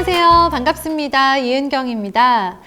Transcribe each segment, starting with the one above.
안녕하세요. 반갑습니다. 이은경입니다.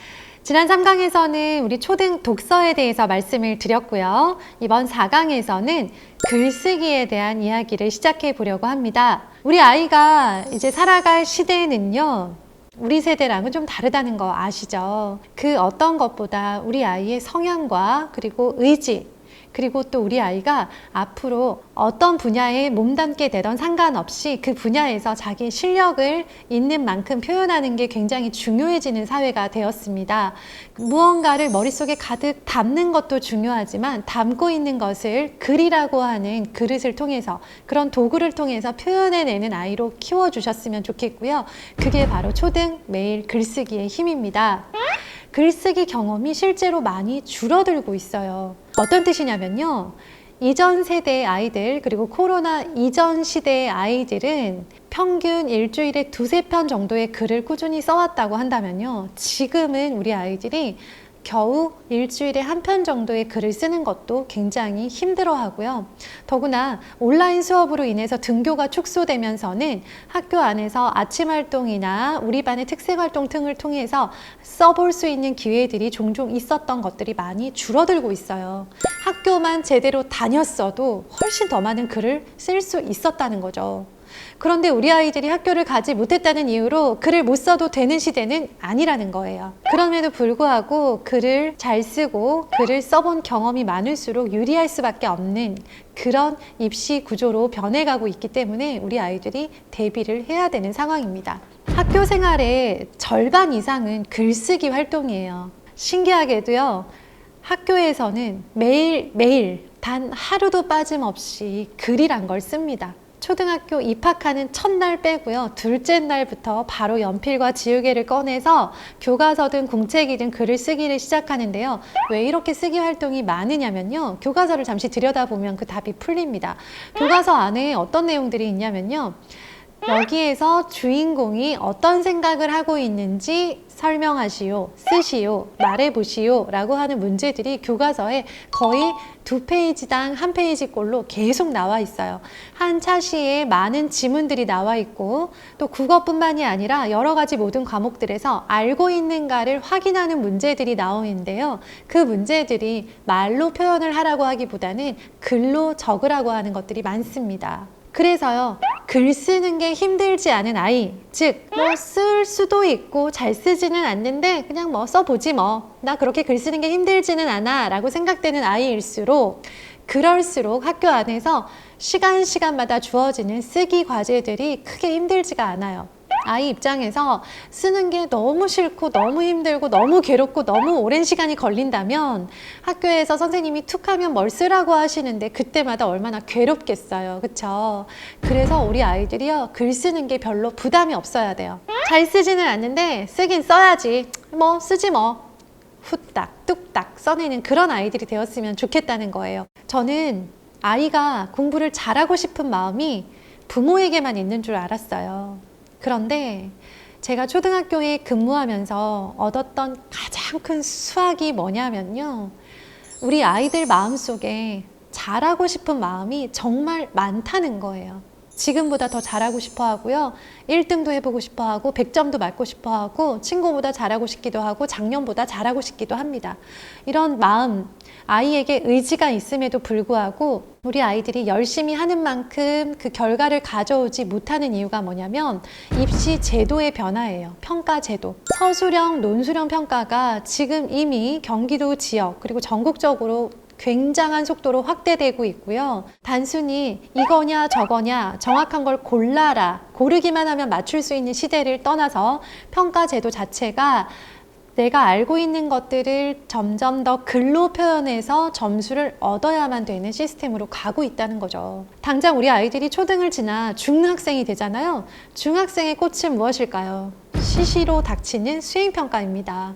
지난 3강에서는 우리 초등 독서에 대해서 말씀을 드렸고요. 이번 4강에서는 글쓰기에 대한 이야기를 시작해 보려고 합니다. 우리 아이가 이제 살아갈 시대는요, 우리 세대랑은 좀 다르다는 거 아시죠? 그 어떤 것보다 우리 아이의 성향과 그리고 의지, 그리고 또 우리 아이가 앞으로 어떤 분야에 몸담게 되던 상관없이 그 분야에서 자기 실력을 있는 만큼 표현하는 게 굉장히 중요해지는 사회가 되었습니다. 무언가를 머릿속에 가득 담는 것도 중요하지만 담고 있는 것을 글이라고 하는 그릇을 통해서, 그런 도구를 통해서 표현해내는 아이로 키워주셨으면 좋겠고요. 그게 바로 초등 매일 글쓰기의 힘입니다. 글쓰기 경험이 실제로 많이 줄어들고 있어요. 어떤 뜻이냐면요, 이전 세대의 아이들, 그리고 코로나 이전 시대의 아이들은 평균 일주일에 2~3편 정도의 글을 꾸준히 써왔다고 한다면요, 지금은 우리 아이들이 겨우 일주일에 1편 정도의 글을 쓰는 것도 굉장히 힘들어 하고요. 더구나 온라인 수업으로 인해서 등교가 축소되면서는 학교 안에서 아침 활동이나 우리 반의 특색 활동 등을 통해서 써볼 수 있는 기회들이 종종 있었던 것들이 많이 줄어들고 있어요. 학교만 제대로 다녔어도 훨씬 더 많은 글을 쓸 수 있었다는 거죠. 그런데 우리 아이들이 학교를 가지 못했다는 이유로 글을 못 써도 되는 시대는 아니라는 거예요. 그럼에도 불구하고 글을 잘 쓰고 글을 써본 경험이 많을수록 유리할 수밖에 없는 그런 입시 구조로 변해가고 있기 때문에 우리 아이들이 대비를 해야 되는 상황입니다. 학교 생활의 절반 이상은 글쓰기 활동이에요. 신기하게도요, 학교에서는 매일매일 단 하루도 빠짐없이 글이란 걸 씁니다. 초등학교 입학하는 첫날 빼고요, 둘째 날부터 바로 연필과 지우개를 꺼내서 교과서든 공책이든 글을 쓰기를 시작하는데요. 왜 이렇게 쓰기 활동이 많으냐면요, 교과서를 잠시 들여다보면 그 답이 풀립니다. 교과서 안에 어떤 내용들이 있냐면요, 여기에서 주인공이 어떤 생각을 하고 있는지 설명하시오, 쓰시오, 말해보시오 라고 하는 문제들이 교과서에 거의 2페이지당 1페이지꼴로 계속 나와 있어요. 한 차시에 많은 지문들이 나와 있고, 또 국어뿐만이 아니라 여러 가지 모든 과목들에서 알고 있는가를 확인하는 문제들이 나오는데요. 그 문제들이 말로 표현을 하라고 하기보다는 글로 적으라고 하는 것들이 많습니다. 그래서요, 글 쓰는 게 힘들지 않은 아이, 즉 뭐 쓸 수도 있고 잘 쓰지는 않는데 그냥 뭐 써보지 뭐, 나 그렇게 글 쓰는 게 힘들지는 않아 라고 생각되는 아이일수록, 그럴수록 학교 안에서 시간마다 주어지는 쓰기 과제들이 크게 힘들지가 않아요. 아이 입장에서 쓰는 게 너무 싫고 너무 힘들고 너무 괴롭고 너무 오랜 시간이 걸린다면 학교에서 선생님이 툭 하면 뭘 쓰라고 하시는데 그때마다 얼마나 괴롭겠어요. 그쵸? 그래서 우리 아이들이요, 글 쓰는 게 별로 부담이 없어야 돼요. 잘 쓰지는 않는데 쓰긴 써야지, 뭐 쓰지 뭐, 후딱 뚝딱 써내는 그런 아이들이 되었으면 좋겠다는 거예요. 저는 아이가 공부를 잘하고 싶은 마음이 부모에게만 있는 줄 알았어요. 그런데 제가 초등학교에 근무하면서 얻었던 가장 큰 수학이 뭐냐면요, 우리 아이들 마음속에 잘하고 싶은 마음이 정말 많다는 거예요. 지금보다 더 잘하고 싶어 하고요, 1등도 해보고 싶어 하고 100점도 맞고 싶어 하고 친구보다 잘하고 싶기도 하고 작년보다 잘하고 싶기도 합니다. 이런 마음, 아이에게 의지가 있음에도 불구하고 우리 아이들이 열심히 하는 만큼 그 결과를 가져오지 못하는 이유가 뭐냐면 입시 제도의 변화예요. 평가 제도. 서술형, 논술형 평가가 지금 이미 경기도 지역 그리고 전국적으로 굉장한 속도로 확대되고 있고요. 단순히 이거냐 저거냐 정확한 걸 골라라, 고르기만 하면 맞출 수 있는 시대를 떠나서 평가 제도 자체가 내가 알고 있는 것들을 점점 더 글로 표현해서 점수를 얻어야만 되는 시스템으로 가고 있다는 거죠. 당장 우리 아이들이 초등을 지나 중학생이 되잖아요. 중학생의 꽃은 무엇일까요? 시시로 닥치는 수행평가입니다.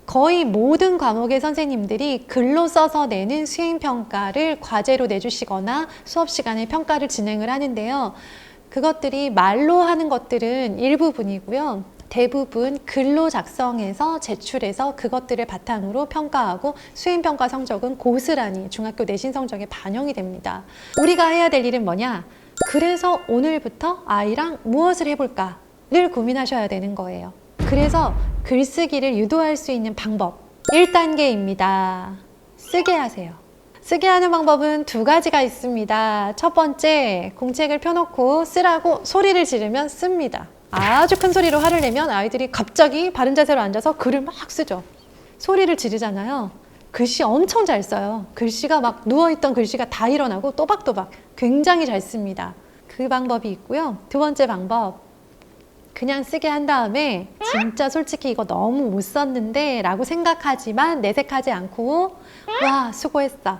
거의 모든 과목의 선생님들이 글로 써서 내는 수행평가를 과제로 내주시거나 수업 시간에 평가를 진행을 하는데요. 그것들이 말로 하는 것들은 일부분이고요. 대부분 글로 작성해서 제출해서 그것들을 바탕으로 평가하고 수행평가 성적은 고스란히 중학교 내신 성적에 반영이 됩니다. 우리가 해야 될 일은 뭐냐? 그래서 오늘부터 아이랑 무엇을 해볼까? 늘 고민하셔야 되는 거예요. 그래서 글쓰기를 유도할 수 있는 방법 1단계입니다. 쓰게 하세요. 쓰게 하는 방법은 두 가지가 있습니다. 첫 번째, 공책을 펴놓고 쓰라고 소리를 지르면 씁니다. 아주 큰 소리로 화를 내면 아이들이 갑자기 바른 자세로 앉아서 글을 막 쓰죠. 소리를 지르잖아요. 글씨 엄청 잘 써요. 글씨가 막 누워있던 글씨가 다 일어나고 또박또박 굉장히 잘 씁니다. 그 방법이 있고요. 두 번째 방법, 그냥 쓰게 한 다음에 진짜 솔직히 이거 너무 못 썼는데 라고 생각하지만 내색하지 않고 와 수고했어,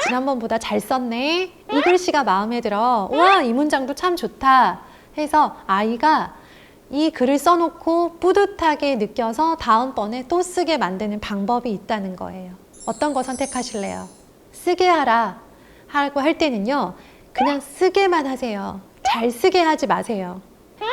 지난번보다 잘 썼네, 이 글씨가 마음에 들어, 와 이 문장도 참 좋다 해서 아이가 이 글을 써놓고 뿌듯하게 느껴서 다음번에 또 쓰게 만드는 방법이 있다는 거예요. 어떤 거 선택하실래요? 쓰게 하라 하고 할 때는요, 그냥 쓰게만 하세요. 잘 쓰게 하지 마세요.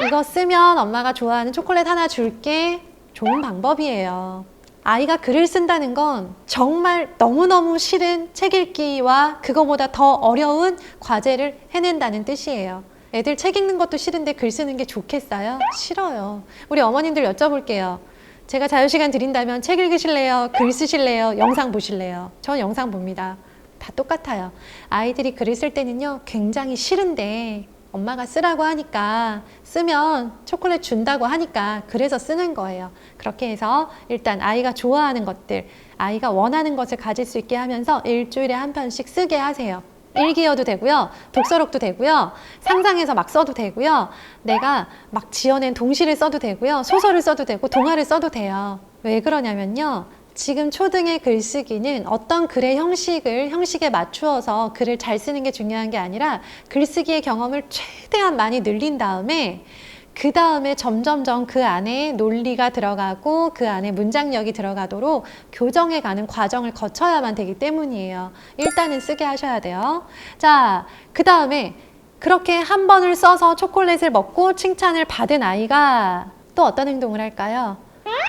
이거 쓰면 엄마가 좋아하는 초콜릿 하나 줄게, 좋은 방법이에요. 아이가 글을 쓴다는 건 정말 너무너무 싫은 책 읽기와 그거보다 더 어려운 과제를 해낸다는 뜻이에요. 애들 책 읽는 것도 싫은데 글 쓰는 게 좋겠어요? 싫어요. 우리 어머님들 여쭤볼게요. 제가 자유시간 드린다면 책 읽으실래요? 글 쓰실래요? 영상 보실래요? 전 영상 봅니다. 다 똑같아요. 아이들이 글을 쓸 때는요, 굉장히 싫은데 엄마가 쓰라고 하니까, 쓰면 초콜릿 준다고 하니까 그래서 쓰는 거예요. 그렇게 해서 일단 아이가 좋아하는 것들, 아이가 원하는 것을 가질 수 있게 하면서 일주일에 한 편씩 쓰게 하세요. 일기여도 되고요, 독서록도 되고요, 상상해서 막 써도 되고요, 내가 막 지어낸 동시를 써도 되고요, 소설을 써도 되고 동화를 써도 돼요. 왜 그러냐면요, 지금 초등의 글쓰기는 어떤 글의 형식에 맞추어서 글을 잘 쓰는 게 중요한 게 아니라 글쓰기의 경험을 최대한 많이 늘린 다음에 그 다음에 점점점 그 안에 논리가 들어가고 그 안에 문장력이 들어가도록 교정해가는 과정을 거쳐야만 되기 때문이에요. 일단은 쓰게 하셔야 돼요. 자, 그 다음에 그렇게 한 번을 써서 초콜릿을 먹고 칭찬을 받은 아이가 또 어떤 행동을 할까요?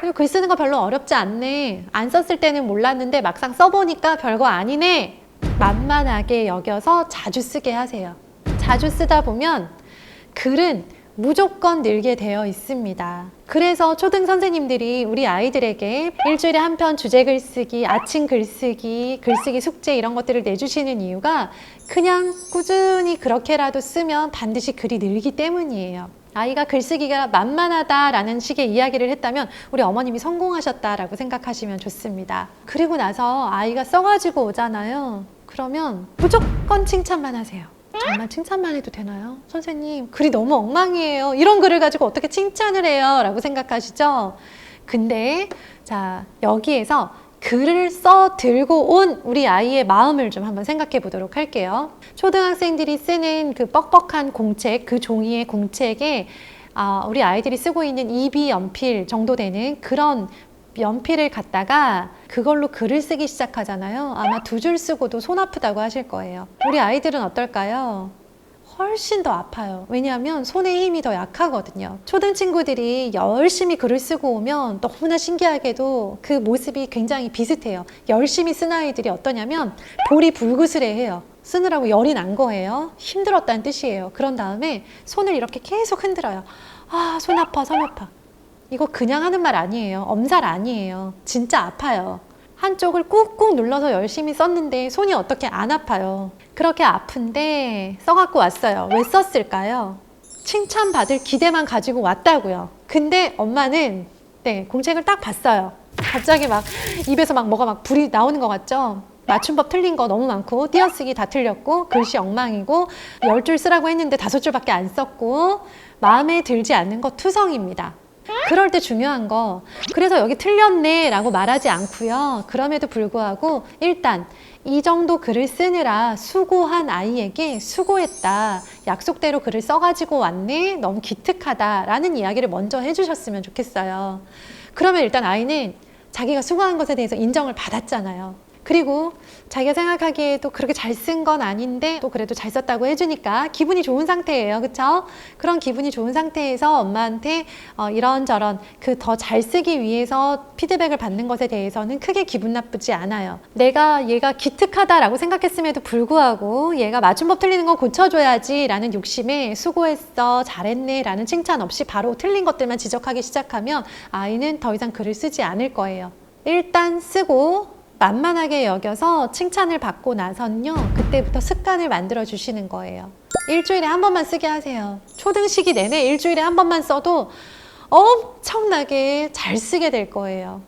그리고 글 쓰는 거 별로 어렵지 않네, 안 썼을 때는 몰랐는데 막상 써보니까 별거 아니네, 만만하게 여겨서 자주 쓰게 하세요. 자주 쓰다 보면 글은 무조건 늘게 되어 있습니다. 그래서 초등 선생님들이 우리 아이들에게 일주일에 한 편 주제 글쓰기, 아침 글쓰기, 글쓰기 숙제 이런 것들을 내주시는 이유가 그냥 꾸준히 그렇게라도 쓰면 반드시 글이 늘기 때문이에요. 아이가 글쓰기가 만만하다라는 식의 이야기를 했다면 우리 어머님이 성공하셨다라고 생각하시면 좋습니다. 그리고 나서 아이가 써가지고 오잖아요. 그러면 무조건 칭찬만 하세요. 정말 칭찬만 해도 되나요? 선생님, 글이 너무 엉망이에요. 이런 글을 가지고 어떻게 칭찬을 해요? 라고 생각하시죠? 근데 자, 여기에서 글을 써 들고 온 우리 아이의 마음을 좀 한번 생각해 보도록 할게요. 초등학생들이 쓰는 그 뻑뻑한 공책, 그 종이의 공책에 우리 아이들이 쓰고 있는 이비 연필 정도 되는 그런 연필을 갖다가 그걸로 글을 쓰기 시작하잖아요. 아마 두 줄 쓰고도 손 아프다고 하실 거예요. 우리 아이들은 어떨까요? 훨씬 더 아파요. 왜냐하면 손의 힘이 더 약하거든요. 초등 친구들이 열심히 글을 쓰고 오면 너무나 신기하게도 그 모습이 굉장히 비슷해요. 열심히 쓴 아이들이 어떠냐면 볼이 불그스레해요. 쓰느라고 열이 난 거예요. 힘들었다는 뜻이에요. 그런 다음에 손을 이렇게 계속 흔들어요. 아, 손 아파, 손 아파. 이거 그냥 하는 말 아니에요. 엄살 아니에요. 진짜 아파요. 한쪽을 꾹꾹 눌러서 열심히 썼는데 손이 어떻게 안 아파요. 그렇게 아픈데 써갖고 왔어요. 왜 썼을까요? 칭찬받을 기대만 가지고 왔다고요. 근데 엄마는 공책을 딱 봤어요. 갑자기 막 입에서 막 뭐가 막 불이 나오는 것 같죠? 맞춤법 틀린 거 너무 많고 띄어쓰기 다 틀렸고 글씨 엉망이고 10줄 쓰라고 했는데 5줄밖에 안 썼고 마음에 들지 않는 거 투성입니다. 그럴 때 중요한 거, 그래서 여기 틀렸네 라고 말하지 않고요. 그럼에도 불구하고 일단 이 정도 글을 쓰느라 수고한 아이에게 수고했다, 약속대로 글을 써가지고 왔네, 너무 기특하다 라는 이야기를 먼저 해주셨으면 좋겠어요. 그러면 일단 아이는 자기가 수고한 것에 대해서 인정을 받았잖아요. 그리고 자기가 생각하기에도 그렇게 잘 쓴 건 아닌데 또 그래도 잘 썼다고 해주니까 기분이 좋은 상태예요. 그쵸? 그런 기분이 좋은 상태에서 엄마한테 이런저런 그 더 잘 쓰기 위해서 피드백을 받는 것에 대해서는 크게 기분 나쁘지 않아요. 내가 얘가 기특하다라고 생각했음에도 불구하고 얘가 맞춤법 틀리는 건 고쳐줘야지 라는 욕심에 수고했어, 잘했네 라는 칭찬 없이 바로 틀린 것들만 지적하기 시작하면 아이는 더 이상 글을 쓰지 않을 거예요. 일단 쓰고 만만하게 여겨서 칭찬을 받고 나선요, 그때부터 습관을 만들어 주시는 거예요. 일주일에 한 번만 쓰게 하세요. 초등 시기 내내 일주일에 한 번만 써도 엄청나게 잘 쓰게 될 거예요.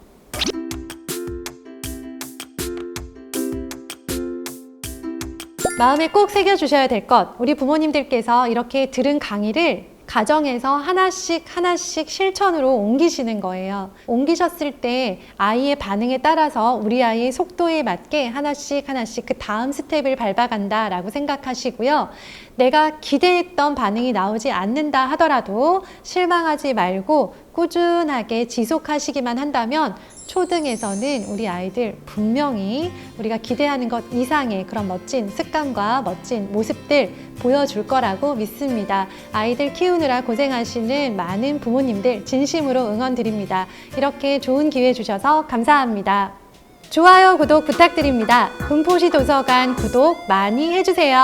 마음에 꼭 새겨주셔야 될 것, 우리 부모님들께서 이렇게 들은 강의를 가정에서 하나씩 실천으로 옮기시는 거예요. 옮기셨을 때 아이의 반응에 따라서 우리 아이의 속도에 맞게 하나씩 그 다음 스텝을 밟아간다 라고 생각하시고요. 내가 기대했던 반응이 나오지 않는다 하더라도 실망하지 말고 꾸준하게 지속하시기만 한다면 초등에서는 우리 아이들 분명히 우리가 기대하는 것 이상의 그런 멋진 습관과 멋진 모습들 보여줄 거라고 믿습니다. 아이들 키우느라 고생하시는 많은 부모님들 진심으로 응원드립니다. 이렇게 좋은 기회 주셔서 감사합니다. 좋아요, 구독 부탁드립니다. 군포시 도서관 구독 많이 해주세요.